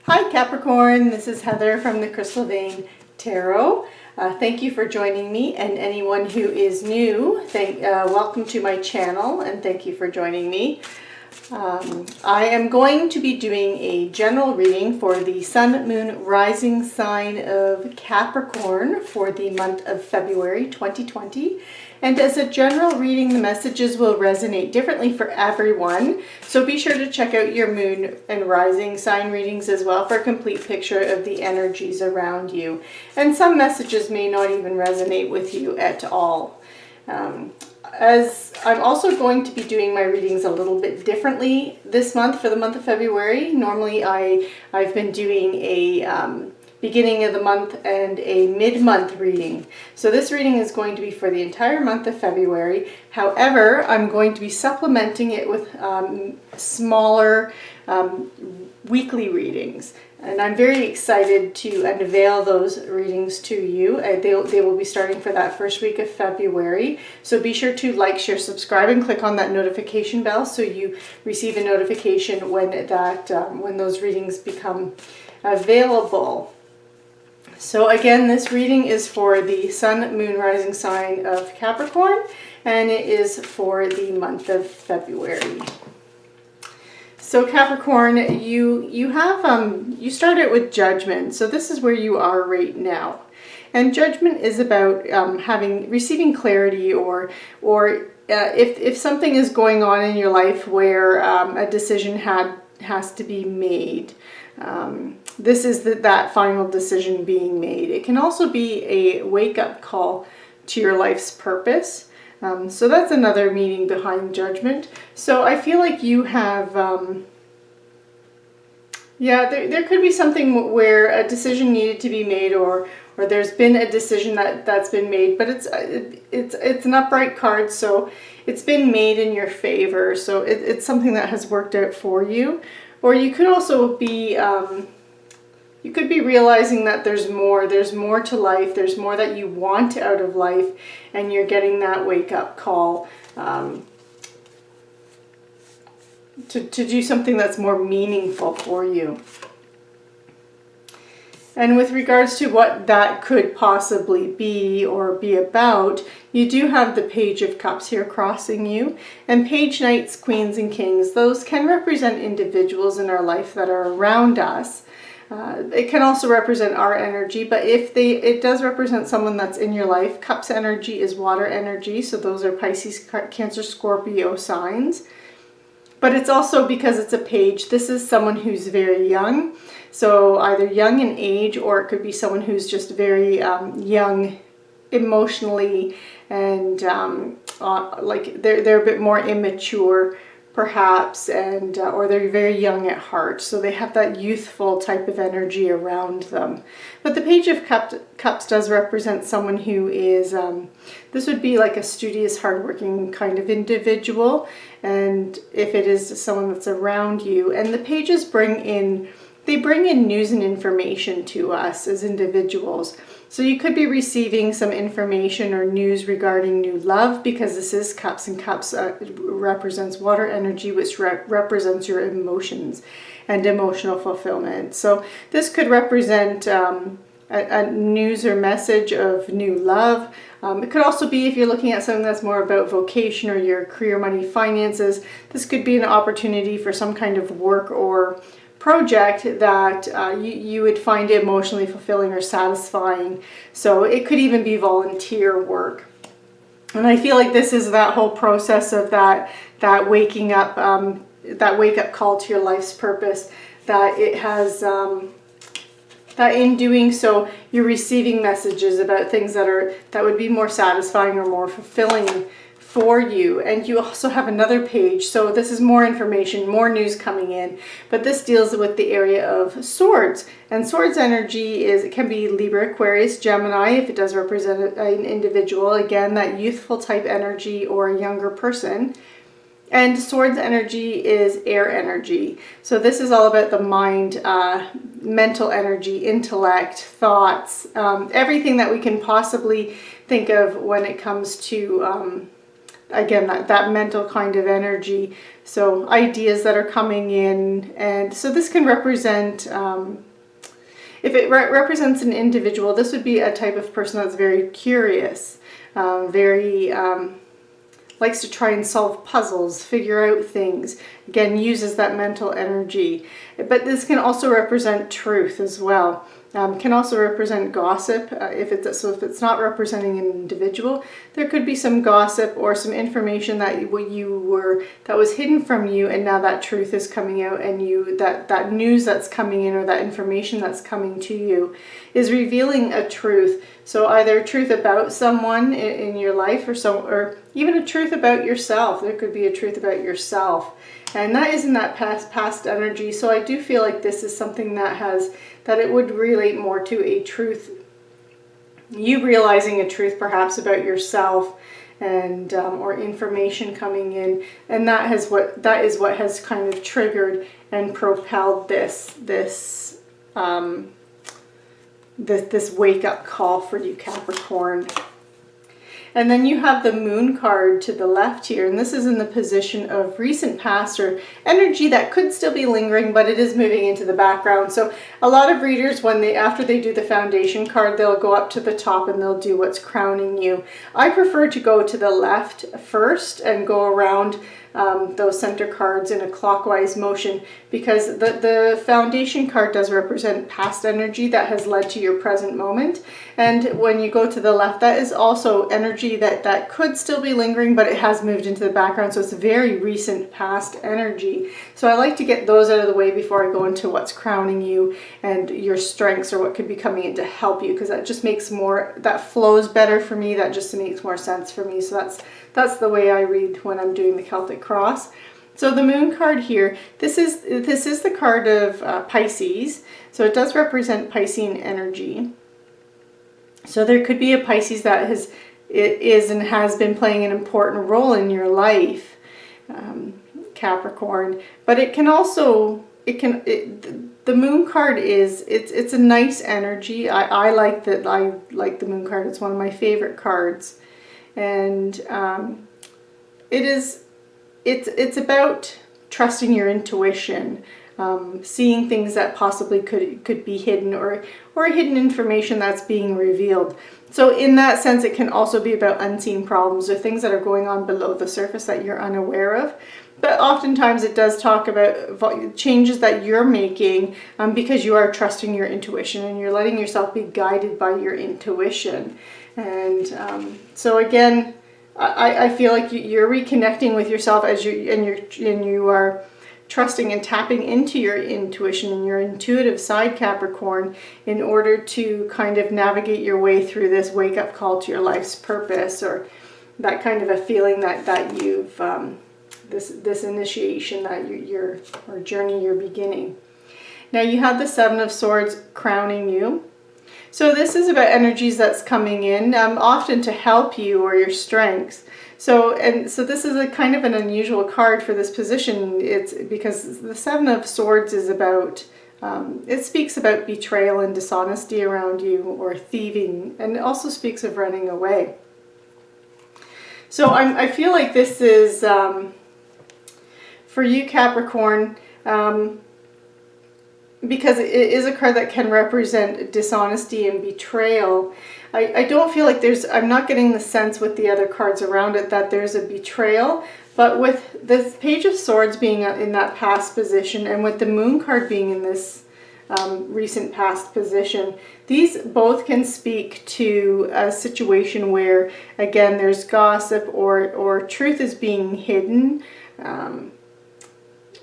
Hi Capricorn, this is Heather from the Crystal Vein Tarot. Thank you for joining me, and anyone who is new, welcome to my channel and thank you for joining me. I am going to be doing a general reading for the Sun, Moon, Rising sign of Capricorn for the month of February 2020. And as a general reading, the messages will resonate differently for everyone. So be sure to check out your Moon and Rising sign readings as well for a complete picture of the energies around you. And some messages may not even resonate with you at all. As I'm also going to be doing my readings a little bit differently this month for the month of February. Normally I've been doing a beginning of the month and a mid-month reading. So this reading is going to be for the entire month of February. However, I'm going to be supplementing it with smaller weekly readings. And I'm very excited to unveil those readings to you. They will be starting for that first week of February. So be sure to like, share, subscribe, and click on that notification bell so you receive a notification when those readings become available. So again, this reading is for the Sun, Moon, Rising sign of Capricorn, and it is for the month of February. So Capricorn, you started with Judgment. So this is where you are right now. And Judgment is about receiving clarity or if something is going on in your life where a decision has to be made. This is that final decision being made. It can also be a wake-up call to your life's purpose. So that's another meaning behind Judgment. So I feel like you have, there could be something where a decision needed to be made, or there's been a decision that's been made, but it's an upright card, so it's been made in your favor. So it's something that has worked out for you. Or you could also be, you could be realizing that there's more to life, there's more that you want out of life, and you're getting that wake-up call to do something that's more meaningful for you. And with regards to what that could possibly be or be about, you do have the Page of Cups here crossing you. And Page Knights, Queens, and Kings, those can represent individuals in our life that are around us. It can also represent our energy, but it does represent someone that's in your life. Cups energy is water energy, so those are Pisces, Cancer, Scorpio signs. But it's also, because it's a page, this is someone who's very young. So either young in age, or it could be someone who's just very young emotionally, and like they're a bit more immature perhaps, and or they're very young at heart. So they have that youthful type of energy around them. But the Page of Cups does represent someone who is, this would be like a studious, hardworking kind of individual. And if it is someone that's around you, and the pages bring in news and information to us as individuals. So you could be receiving some information or news regarding new love, because this is Cups, and Cups represents water energy, which represents your emotions and emotional fulfillment. So this could represent a news or message of new love. It could also be, if you're looking at something that's more about vocation or your career, money, finances, this could be an opportunity for some kind of work or project that you would find emotionally fulfilling or satisfying. So it could even be volunteer work. And I feel like this is that whole process of that waking up, that wake-up call to your life's purpose, that it has, that in doing so, you're receiving messages about things that would be more satisfying or more fulfilling for you. And you also have another page, so this is more information, more news coming in, but this deals with the area of swords. And swords energy it can be Libra, Aquarius, Gemini, if it does represent an individual, again that youthful type energy or a younger person. And swords energy is air energy. So this is all about the mind, mental energy, intellect, thoughts, everything that we can possibly think of when it comes to again, that mental kind of energy. So ideas that are coming in. And so this can represent, if it represents an individual, this would be a type of person that's very curious, very likes to try and solve puzzles, figure out things. Again, uses that mental energy. But this can also represent truth as well. Can also represent gossip. If it's not representing an individual, there could be some gossip or some information that was hidden from you, and now that truth is coming out, and that news that's coming in, or that information that's coming to you, is revealing a truth. So either a truth about someone in your life, or even a truth about yourself. There could be a truth about yourself, and that is in that past energy. So I do feel like this is something that it would relate more to a truth, you realizing a truth perhaps about yourself, and or information coming in, and that is what has kind of triggered and propelled this wake-up call for you, Capricorn. And then you have the Moon card to the left here, and this is in the position of recent past, or energy that could still be lingering, but it is moving into the background. So a lot of readers, after they do the foundation card, they'll go up to the top and they'll do what's crowning you. I prefer to go to the left first and go around those center cards in a clockwise motion, because the foundation card does represent past energy that has led to your present moment. And when you go to the left, that is also energy that could still be lingering, but it has moved into the background. So it's very recent past energy. So I like to get those out of the way before I go into what's crowning you and your strengths, or what could be coming in to help you, because that just makes that flows better for me. That just makes more sense for me. So that's the way I read when I'm doing the Celtic Cross. So the Moon card here, this is the card of Pisces. So it does represent Piscean energy. So there could be a Pisces that is and has been playing an important role in your life, Capricorn. But it can also, the Moon card it's a nice energy. I like that. I like the Moon card. It's one of my favorite cards. And it's about trusting your intuition, seeing things that possibly could be hidden, or hidden information that's being revealed. So in that sense, it can also be about unseen problems, or things that are going on below the surface that you're unaware of. But oftentimes it does talk about changes that you're making because you are trusting your intuition, and you're letting yourself be guided by your intuition. And so again, I feel like you're reconnecting with yourself as you are trusting and tapping into your intuition and your intuitive side, Capricorn, in order to kind of navigate your way through this wake-up call to your life's purpose, or that kind of a feeling that you've this initiation or journey you're beginning. Now you have the Seven of Swords crowning you. So this is about energies that's coming in, often to help you or your strengths. So this is a kind of an unusual card for this position. It's because the Seven of Swords is about, it speaks about betrayal and dishonesty around you, or thieving, and it also speaks of running away. So I feel like this is, for you, Capricorn, because it is a card that can represent dishonesty and betrayal. I don't feel like I'm not getting the sense with the other cards around it that there's a betrayal, but with the Page of Swords being in that past position, and with the Moon card being in this recent past position, these both can speak to a situation where, again, there's gossip, or truth is being hidden,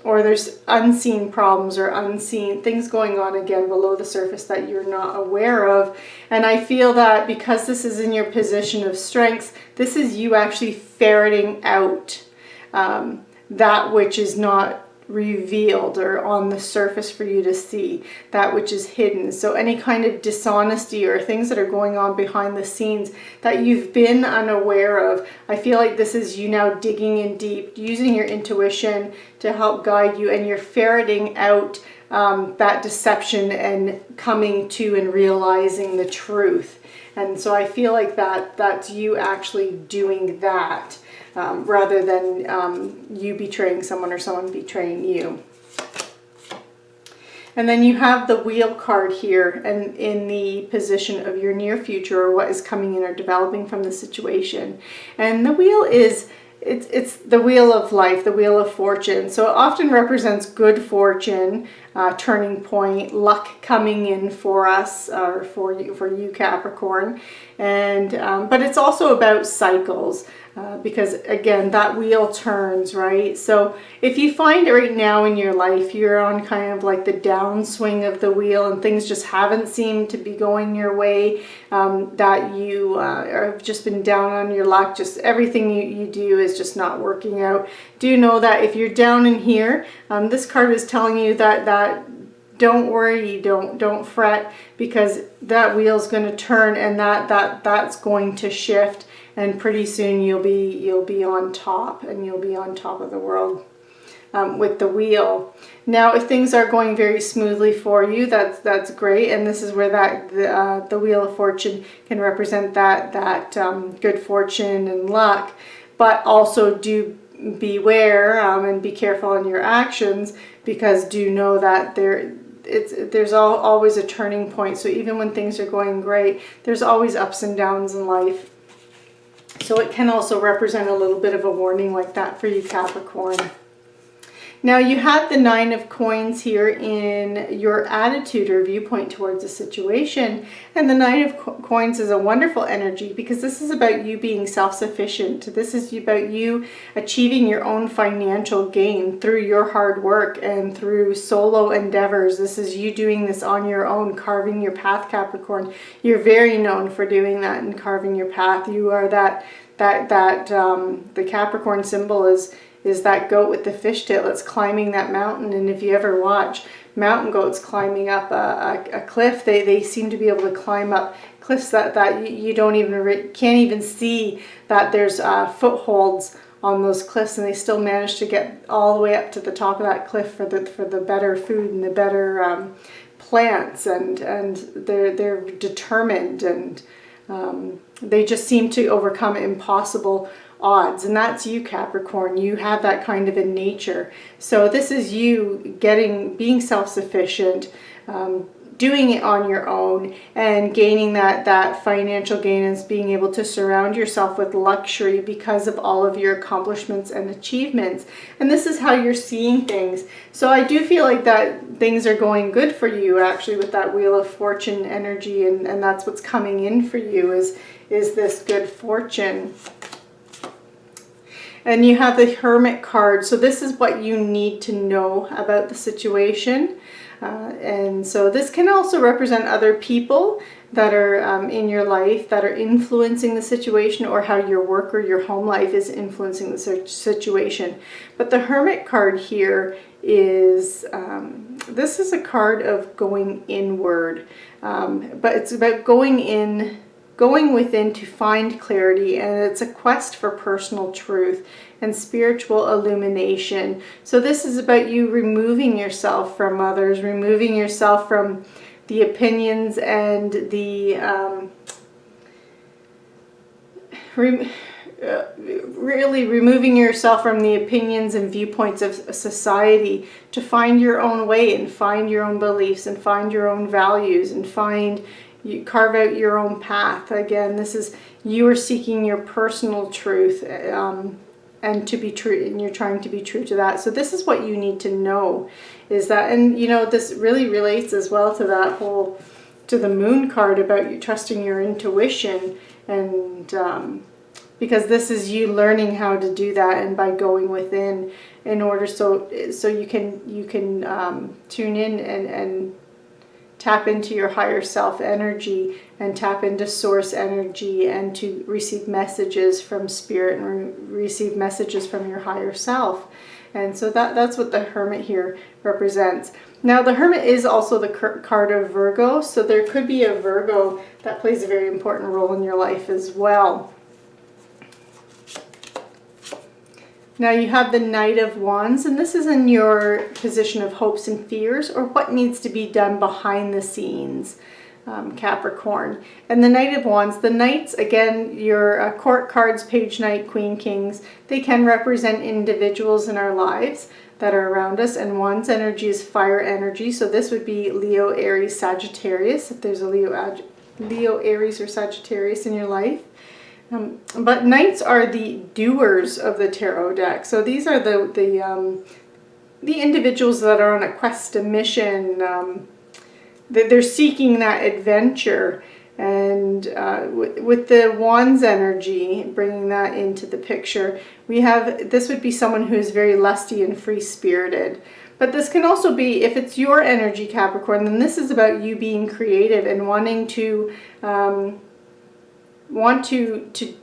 or there's unseen problems, or unseen things going on, again, below the surface that you're not aware of. And I feel that because this is in your position of strengths, this is you actually ferreting out that which is not revealed or on the surface for you to see, that which is hidden. So any kind of dishonesty or things that are going on behind the scenes that you've been unaware of, I feel like this is you now digging in deep, using your intuition to help guide you, and you're ferreting out that deception and coming to and realizing the truth. And so I feel like that's you actually doing that. rather than you betraying someone or someone betraying you. And then you have the Wheel card here, and in the position of your near future, or what is coming in or developing from the situation. And the Wheel is, it's the wheel of life, the wheel of fortune. So it often represents good fortune, turning point, luck coming in for us, or for you Capricorn. And but it's also about cycles. Because again, that wheel turns, right? So if you find right now in your life you're on kind of like the downswing of the wheel and things just haven't seemed to be going your way, that you have just been down on your luck, just everything you do is just not working out, do know that if you're down in here, this card is telling you that don't worry, don't fret, because that wheel's going to turn, and that's going to shift. And pretty soon you'll be on top, and you'll be on top of the world with the wheel. Now, if things are going very smoothly for you, that's great, and this is where the Wheel of Fortune can represent that good fortune and luck. But also do beware and be careful in your actions, because do know that there's always a turning point. So even when things are going great, there's always ups and downs in life. So it can also represent a little bit of a warning like that for you, Capricorn. Now you have the Nine of Coins here in your attitude or viewpoint towards a situation. And the Nine of Coins is a wonderful energy, because this is about you being self-sufficient. This is about you achieving your own financial gain through your hard work and through solo endeavors. This is you doing this on your own, carving your path, Capricorn. You're very known for doing that and carving your path. You are the Capricorn symbol is that goat with the fishtail that's climbing that mountain. And if you ever watch mountain goats climbing up a cliff, they seem to be able to climb up cliffs that you can't even see that there's footholds on those cliffs, and they still manage to get all the way up to the top of that cliff for the better food and the better plants, and they're determined, and they just seem to overcome impossible odds. And that's you, Capricorn. You have that kind of a nature. So this is you being self-sufficient, doing it on your own, and gaining that financial gain, and being able to surround yourself with luxury because of all of your accomplishments and achievements. And this is how you're seeing things. So I do feel like that things are going good for you, actually, with that Wheel of Fortune energy, and that's what's coming in for you is this good fortune. And you have the Hermit card. So this is what you need to know about the situation. And so this can also represent other people that are in your life that are influencing the situation, or how your work or your home life is influencing the situation. But the Hermit card here is, this is a card of going inward. But it's about going within to find clarity, and it's a quest for personal truth and spiritual illumination. So this is about you removing yourself from others, removing yourself from the opinions and the really removing yourself from the opinions and viewpoints of society, to find your own way and find your own beliefs and find your own values and you carve out your own path. Again, this is you are seeking your personal truth, and to be true, and you're trying to be true to that. So this is what you need to know, is that, and you know, this really relates as well to that to the Moon card about you trusting your intuition, and because this is you learning how to do that, and by going within in order so you can tune in and tap into your higher self energy, and tap into source energy, and to receive messages from spirit and receive messages from your higher self. And so that's what the Hermit here represents. Now the Hermit is also the card of Virgo, so there could be a Virgo that plays a very important role in your life as well. Now you have the Knight of Wands, and this is in your position of hopes and fears, or what needs to be done behind the scenes. Capricorn. And the Knight of Wands, the Knights, again, your court cards, Page, Knight, Queen, Kings, they can represent individuals in our lives that are around us, and Wands energy is fire energy, so this would be Leo, Aries, Sagittarius, if there's a Leo, Aries, or Sagittarius in your life. But Knights are the doers of the tarot deck, so these are the individuals that are on a quest, a mission, they're seeking that adventure. And with the Wands energy, bringing that into the picture, this would be someone who is very lusty and free-spirited. But this can also be, if it's your energy, Capricorn, then this is about you being creative and wanting to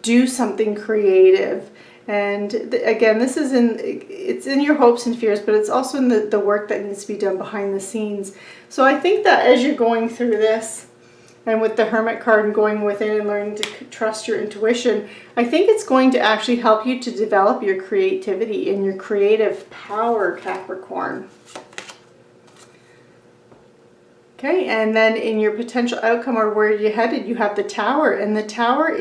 do something creative. And again, this is it's in your hopes and fears, but it's also in the work that needs to be done behind the scenes. So I think that as you're going through this, and with the Hermit card and going within and learning to trust your intuition, I think it's going to actually help you to develop your creativity and your creative power, Capricorn. Okay, and then in your potential outcome, or where you're headed, you have the Tower. And the Tower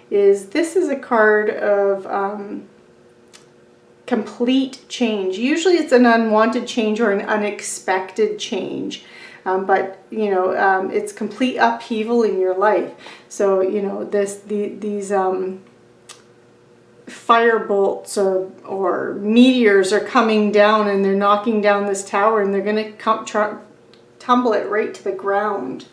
this is a card of complete change. Usually it's an unwanted change or an unexpected change. But you know, it's complete upheaval in your life. So you know, these fire bolts or meteors are coming down, and they're knocking down this tower, and they're going to tumble it right to the ground.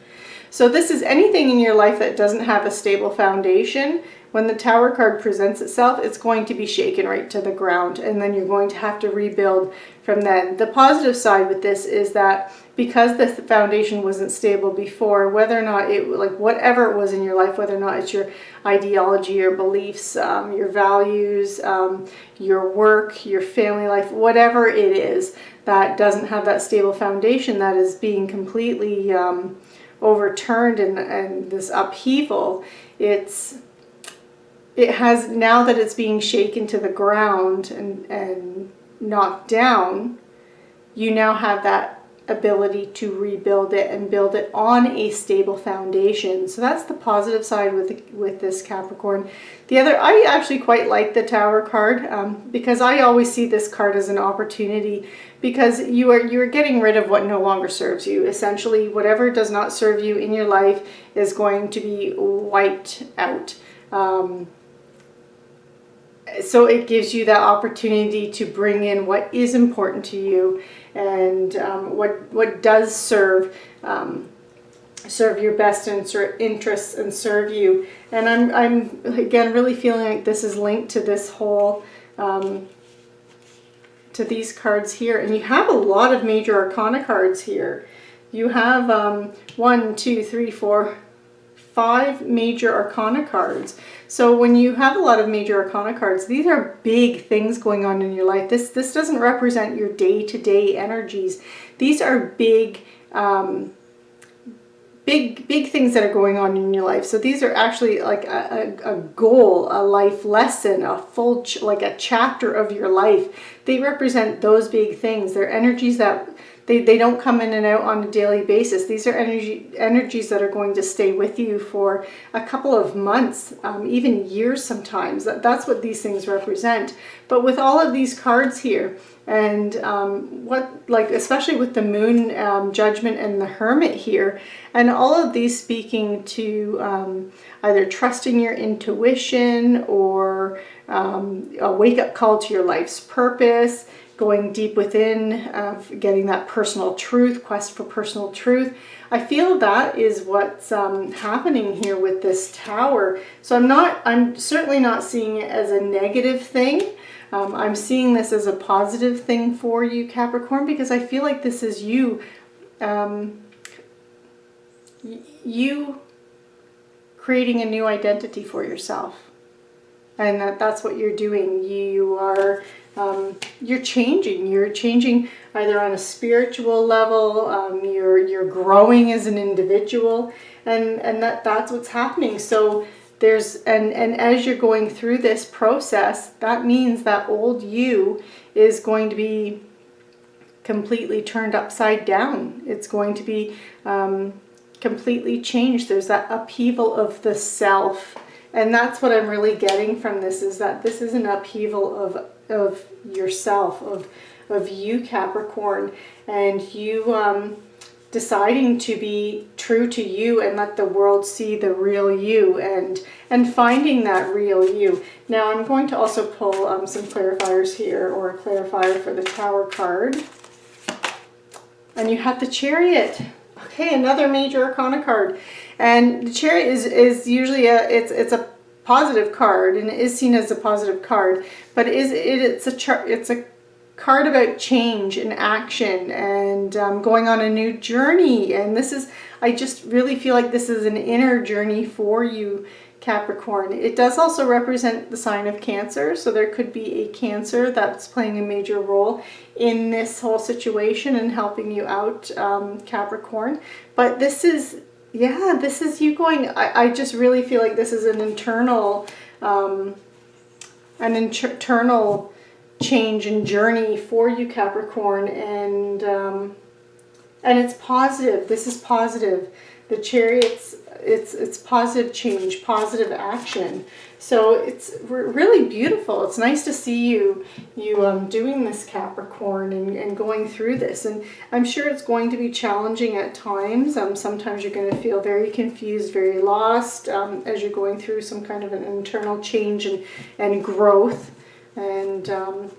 So this is anything in your life that doesn't have a stable foundation. When the Tower card presents itself, it's going to be shaken right to the ground, and then you're going to have to rebuild from then. The positive side with this is that because the foundation wasn't stable before, whether or not whatever it was in your life, whether or not it's your ideology, your beliefs, your values, your work, your family life, whatever it is that doesn't have that stable foundation, that is being completely overturned and this upheaval, it has, now that it's being shaken to the ground and knocked down, you now have that ability to rebuild it and build it on a stable foundation. So that's the positive side with this, Capricorn. The other, I actually quite like the Tower card because I always see this card as an opportunity, because you're getting rid of what no longer serves you. Essentially, whatever does not serve you in your life is going to be wiped out. So it gives you that opportunity to bring in what is important to you, and what does serve your best interests and serve you. And I'm again really feeling like this is linked to this whole to these cards here. And you have a lot of major arcana cards here. You have 1, 2, 3, 4, 5 major arcana cards. So when you have a lot of major arcana cards, these are big things going on in your life. This doesn't represent your day-to-day energies. These are big big things that are going on in your life. So these are actually like a goal, a life lesson, a full like a chapter of your life. They represent those big things. They're energies that they don't come in and out on a daily basis. These are energies that are going to stay with you for a couple of months, even years sometimes. That's what these things represent. But with all of these cards here, and especially with the Moon, Judgment, and the Hermit here, and all of these speaking to either trusting your intuition or a wake-up call to your life's purpose, going deep within, getting that personal truth, quest for personal truth. I feel that is what's happening here with this Tower. So I'm certainly not seeing it as a negative thing. I'm seeing this as a positive thing for you, Capricorn, because I feel like this is you, you creating a new identity for yourself. And that's what you're doing. You are, you're changing either on a spiritual level, you're growing as an individual, and that's what's happening. So and as you're going through this process, that means that old you is going to be completely turned upside down. It's going to be completely change. There's that upheaval of the self. And that's what I'm really getting from this, is that this is an upheaval of yourself, of you, Capricorn, and you deciding to be true to you and let the world see the real you, and finding that real you. Now I'm going to also pull some clarifiers here, or a clarifier for the Tower card. And you have the Chariot. Okay, another major arcana card. And the Chariot is usually it's a positive card, and it is seen as a positive card, but it's a card about change and action, and going on a new journey. And this is, I just really feel like this is an inner journey for you, Capricorn. It does also represent the sign of Cancer, so there could be a Cancer that's playing a major role in this whole situation and helping you out, Capricorn. But this is, yeah, this is you going, I just really feel like this is an internal change and journey for you, Capricorn, and it's positive. This is positive. The Chariot's, it's positive change, positive action. So it's really beautiful. It's nice to see you doing this, Capricorn, and going through this. And I'm sure it's going to be challenging at times. Sometimes you're going to feel very confused, very lost, as you're going through some kind of an internal change and growth. And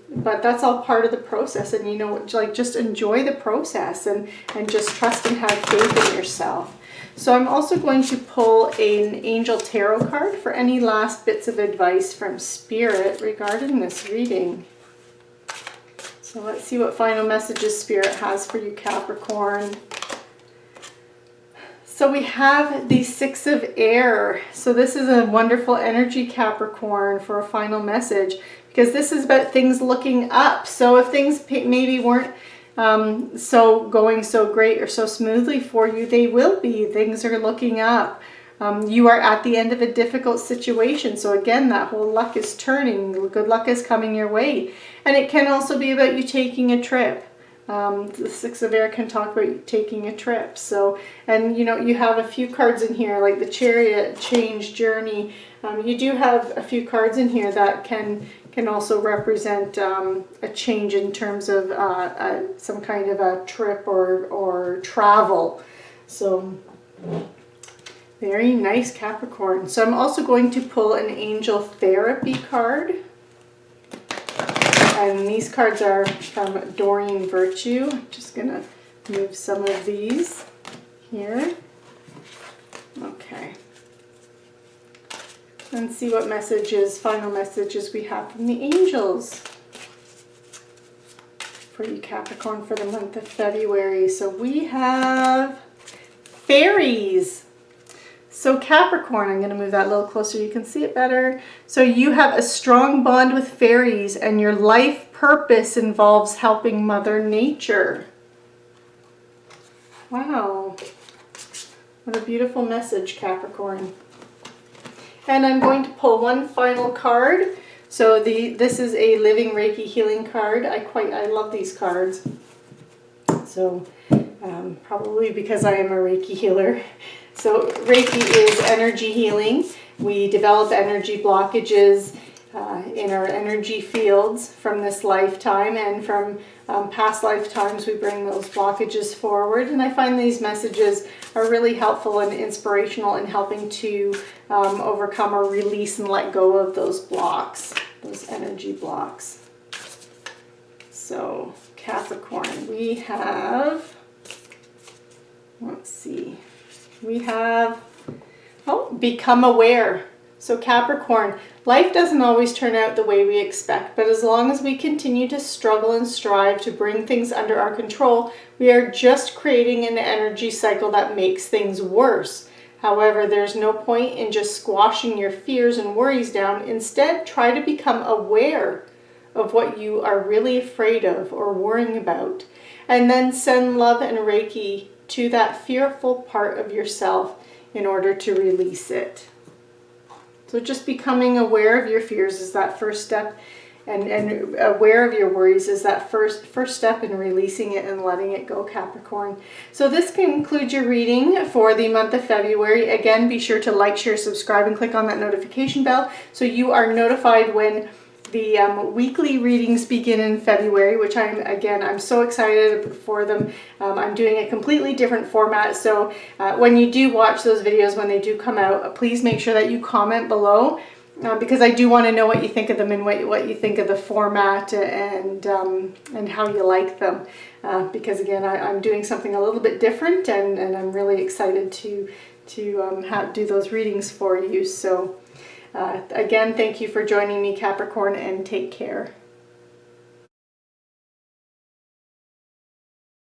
but that's all part of the process. And you know, like, just enjoy the process and just trust and have faith in yourself. So I'm also going to pull an Angel Tarot card for any last bits of advice from Spirit regarding this reading. So let's see what final messages Spirit has for you, Capricorn. So we have the Six of Air. So this is a wonderful energy, Capricorn, for a final message, because this is about things looking up. So if things maybe weren't going so great or so smoothly for you, they will be. Things are looking up. You are at the end of a difficult situation. So again, that whole luck is turning. Good luck is coming your way. And it can also be about you taking a trip. The Six of Air can talk about taking a trip. So, and you know, you have a few cards in here, like the Chariot, change, journey. You do have a few cards in here that can also represent a change in terms of some kind of a trip or travel. So very nice, Capricorn. So I'm also going to pull an Angel Therapy card. And these cards are from Doreen Virtue. I'm just going to move some of these here. Okay. And see what messages, final messages we have from the angels for you, Capricorn, for the month of February. So we have fairies. So Capricorn, I'm going to move that a little closer, you can see it better. So you have a strong bond with fairies, and your life purpose involves helping Mother Nature. Wow. What a beautiful message, Capricorn. And I'm going to pull one final card. So this is a Living Reiki Healing card. I love these cards. So probably because I am a Reiki healer. So Reiki is energy healing. We develop energy blockages in our energy fields from this lifetime, and from past lifetimes we bring those blockages forward. And I find these messages are really helpful and inspirational in helping to overcome or release and let go of those blocks, those energy blocks. So Capricorn, we have, let's see, we have, become aware. So Capricorn, life doesn't always turn out the way we expect, but as long as we continue to struggle and strive to bring things under our control, we are just creating an energy cycle that makes things worse. However, there's no point in just squashing your fears and worries down. Instead, try to become aware of what you are really afraid of or worrying about, and then send love and Reiki to that fearful part of yourself in order to release it. So just becoming aware of your fears is that first step and aware of your worries is that first step in releasing it and letting it go, Capricorn. So this concludes your reading for the month of February. Again, be sure to like, share, subscribe, and click on that notification bell so you are notified when the weekly readings begin in February, which I'm so excited for them. I'm doing a completely different format, so when you do watch those videos, when they do come out, please make sure that you comment below, because I do want to know what you think of them and what you think of the format and how you like them. Because again, I'm doing something a little bit different, and I'm really excited to do those readings for you. So again, thank you for joining me, Capricorn, and take care.